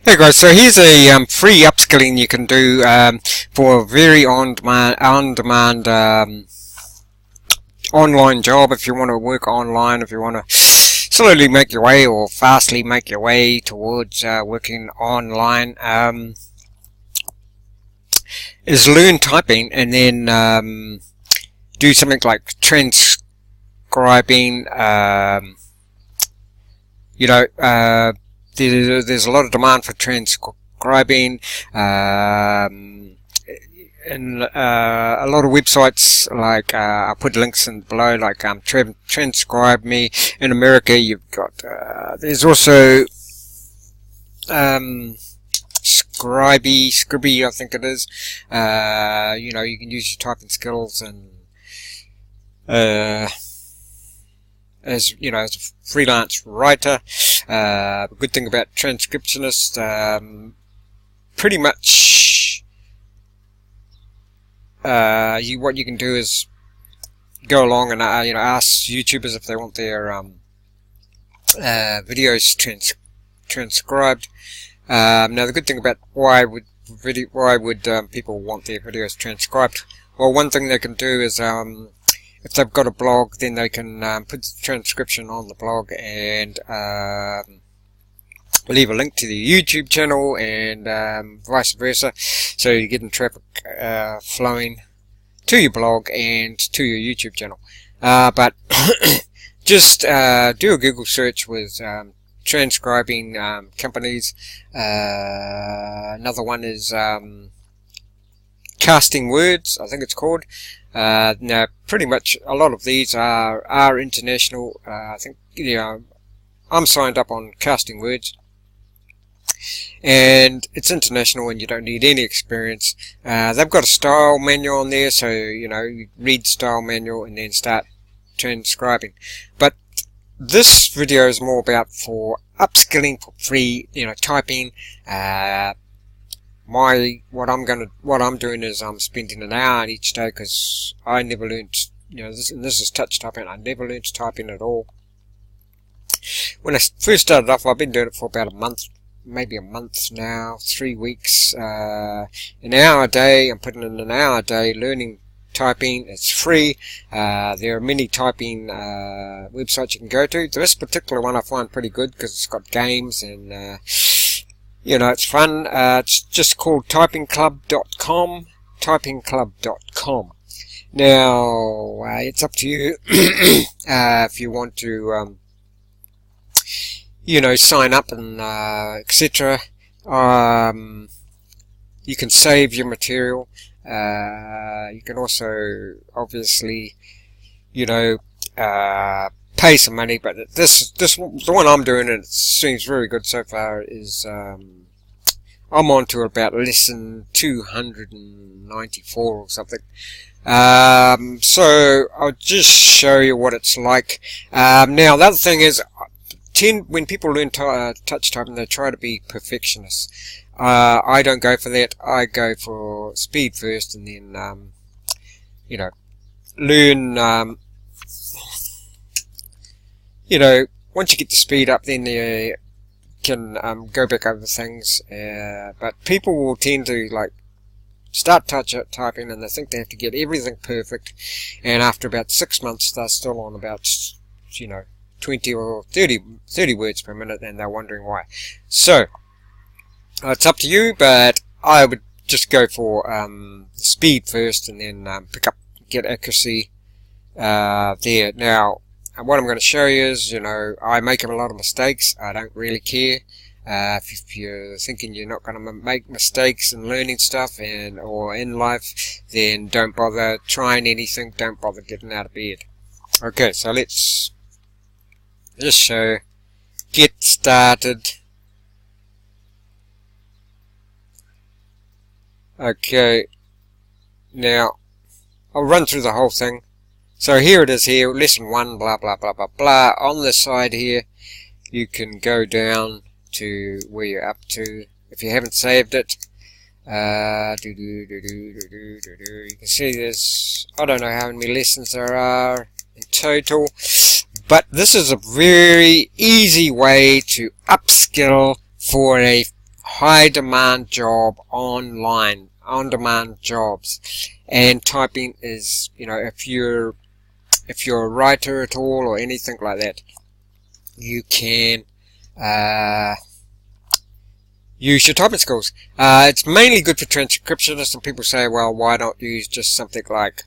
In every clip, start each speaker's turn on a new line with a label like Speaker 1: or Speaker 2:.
Speaker 1: Hey guys, so here's a free upskilling you can do for a very on-demand online job. If you want to work online, if you want to slowly make your way or fastly make your way towards working online, is learn typing and then do something like transcribing. There's a lot of demand for transcribing, and a lot of websites like I'll put links in below, like Transcribe Me. In America, you've got there's also Scribby, I think it is. You can use your typing skills and as a freelance writer. The good thing about transcriptionist, pretty much, what you can do is go along and ask YouTubers if they want their videos transcribed. Now the good thing about why would people want their videos transcribed? Well, one thing they can do is if they've got a blog, then they can put the transcription on the blog and leave a link to the YouTube channel and vice versa, so you're getting traffic flowing to your blog and to your YouTube channel. But just do a Google search with transcribing companies. Another one is Casting Words, I think it's called. Now, pretty much a lot of these are international. I think I'm signed up on Casting Words, and it's international, and you don't need any experience. They've got a style manual on there, so you read the style manual and then start transcribing. But this video is more about for upskilling for free, typing. What I'm doing is I'm spending an hour each day, because I never learned, this is touch typing. I never learned typing at all. When I first started off, I've been doing it for about a month, maybe a month now, 3 weeks, an hour a day. I'm putting in an hour a day learning typing. It's free. There are many typing websites you can go to. This particular one I find pretty good because it's got games and it's fun. It's just called typingclub.com. Typingclub.com. Now, it's up to you if you want to, sign up and etc. You can save your material. You can also, obviously, pay some money, but the one I'm doing, and it seems very good so far, is I'm on to about lesson 294 or something. So I'll just show you what it's like. Now the other thing is, when people learn touch typing, they try to be perfectionists. I don't go for that. I go for speed first, and then learn. Once you get the speed up, then you can go back over things. But people will tend to start typing, and they think they have to get everything perfect. And after about 6 months, they're still on about 20 or 30 words per minute, and they're wondering why. So it's up to you, but I would just go for speed first, and then get accuracy there. Now, and what I'm going to show you is, I make a lot of mistakes. I don't really care. If you're thinking you're not going to make mistakes in learning stuff or in life, then don't bother trying anything. Don't bother getting out of bed. Okay, so let's just get started. Okay, now I'll run through the whole thing. So here it is here, lesson 1, blah, blah, blah, blah, blah. On this side here, you can go down to where you're up to. If you haven't saved it, you can see there's, I don't know how many lessons there are in total, but this is a very easy way to upskill for a high demand job online, on demand jobs. And typing is, you know, if you're a writer at all or anything like that, you can use your typing skills. It's mainly good for transcriptionists, and people say, well, why not use just something like,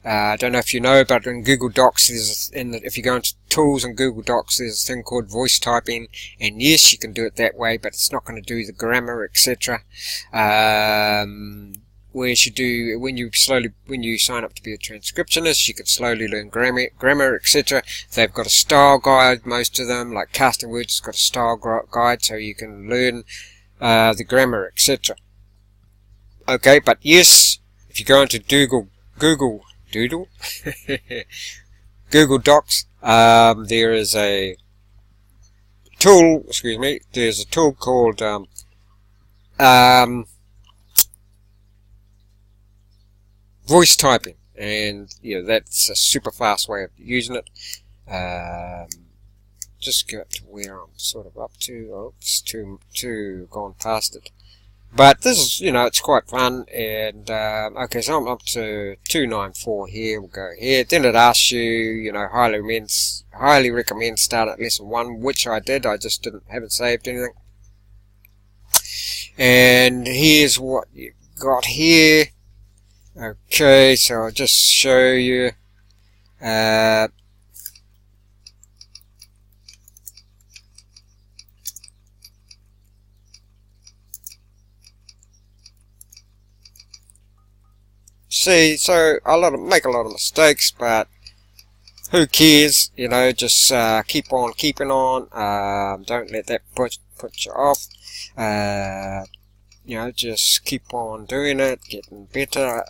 Speaker 1: I don't know if you know, but in Google Docs, if you go into Tools in Google Docs, there's a thing called voice typing, and yes, you can do it that way, but it's not going to do the grammar, etc. Whereas you do, when you sign up to be a transcriptionist, you can slowly learn grammar, etc. They've got a style guide, most of them, like Casting Words has got a style guide, so you can learn the grammar, etc. Okay, but yes, if you go into Google Docs, there is a tool, there's a tool called voice typing, and yeah, that's a super fast way of using it. Just go up to where I'm sort of up to. Oh, it's too gone past it. But this is, you know, it's quite fun. And okay, so I'm up to 294 here. We'll go here. Then it asks you, you know, highly recommend start at lesson 1, which I did. I just haven't saved anything. And here's what you got here. Okay, so I'll just show you. See, so make a lot of mistakes, but who cares? You know, just keep on keeping on. Don't let that put you off. You know, just keep on doing it, getting better.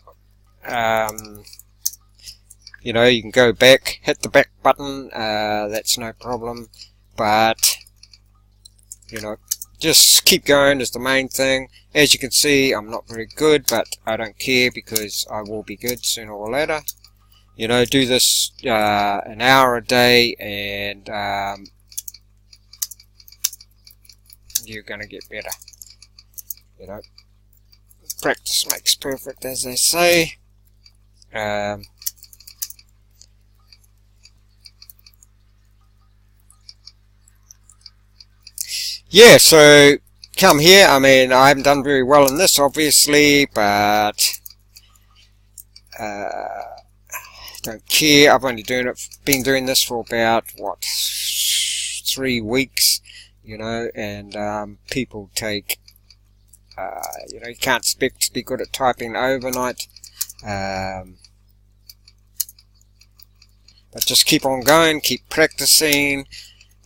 Speaker 1: You know, you can go back, hit the back button. That's no problem. But you know, just keep going is the main thing. As you can see, I'm not very good, but I don't care because I will be good sooner or later. You know, do this an hour a day, and you're gonna get better. You know, practice makes perfect, as they say. Yeah, so come here. I mean, I haven't done very well in this, obviously, but don't care. I've only been doing this for about, what, 3 weeks, you know, and people take, you know, you can't expect to be good at typing overnight. But just keep on going, keep practicing.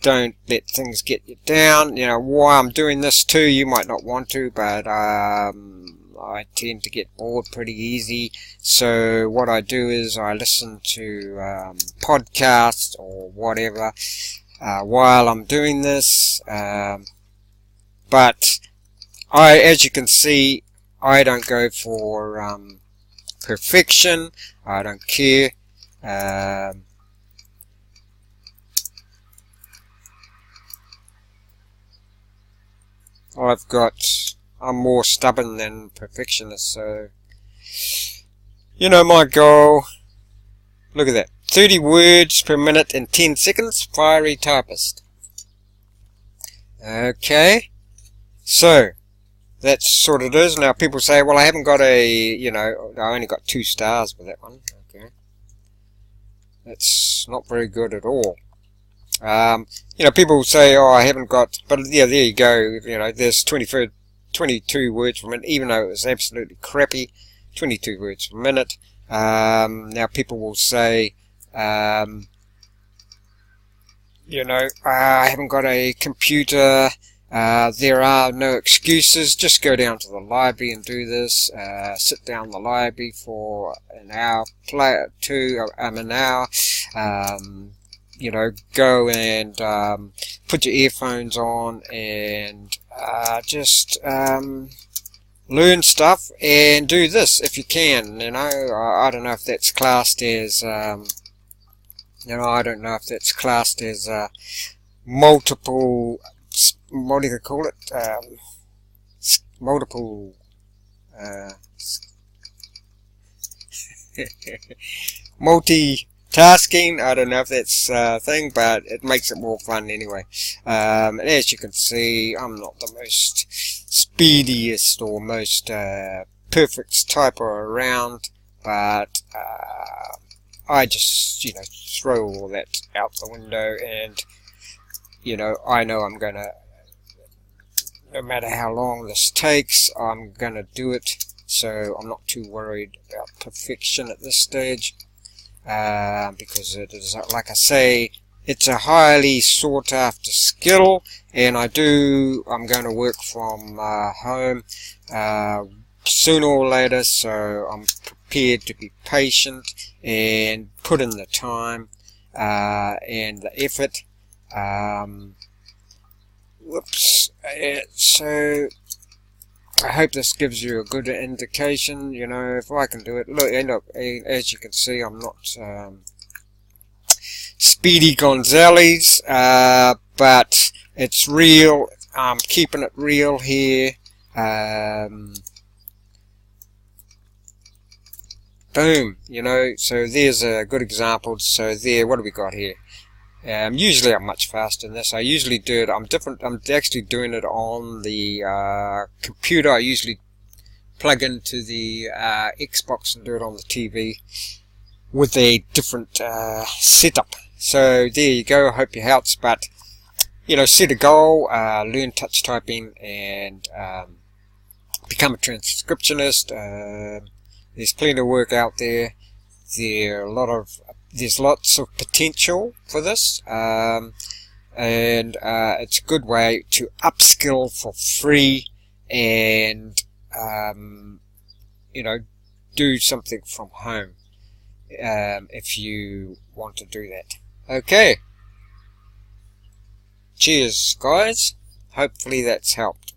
Speaker 1: Don't let things get you down. You know, why I'm doing this too, you might not want to, but I tend to get bored pretty easy. So what I do is I listen to podcasts or whatever while I'm doing this. But as you can see, I don't go for perfection. I don't care. I'm more stubborn than perfectionist, so, you know, my goal, look at that, 30 words per minute in 10 seconds, fiery typist. Okay, so, that's sort of it is. Now people say, well, I haven't got you know, I only got 2 stars with that one. Okay, that's not very good at all. You know, people say, oh, I haven't got, but yeah, there you go. You know, there's 22 words per minute, even though it was absolutely crappy. 22 words per minute. Now people will say, you know, I haven't got a computer. There are no excuses. Just go down to the library and do this. Sit down in the library for an hour, an hour. You know, go and put your earphones on and just learn stuff and do this if you can. You know, I don't know if that's classed as you know, I don't know if that's classed as multiple, what do you call it, multiple multitasking. I don't know if that's a thing, but it makes it more fun anyway. And as you can see, I'm not the most speediest or most perfect typer around, but I just, throw all that out the window, and I know I'm gonna, no matter how long this takes, I'm gonna do it. So I'm not too worried about perfection at this stage, because it is, like I say, it's a highly sought after skill, and I'm going to work from home sooner or later, so I'm prepared to be patient and put in the time and the effort. So I hope this gives you a good indication, if I can do it. Look, as you can see, I'm not Speedy Gonzales, but it's real. I'm keeping it real here. Boom, so there's a good example. So there, what do we got here? Usually I'm much faster than this. I usually do it, I'm actually doing it on the computer. I usually plug into the Xbox and do it on the TV with a different setup. So there you go. I hope it helps, but set a goal, learn touch typing, and become a transcriptionist. There's plenty of work out there. There's lots of potential for this, and it's a good way to upskill for free and do something from home if you want to do that. Okay, cheers guys, hopefully that's helped.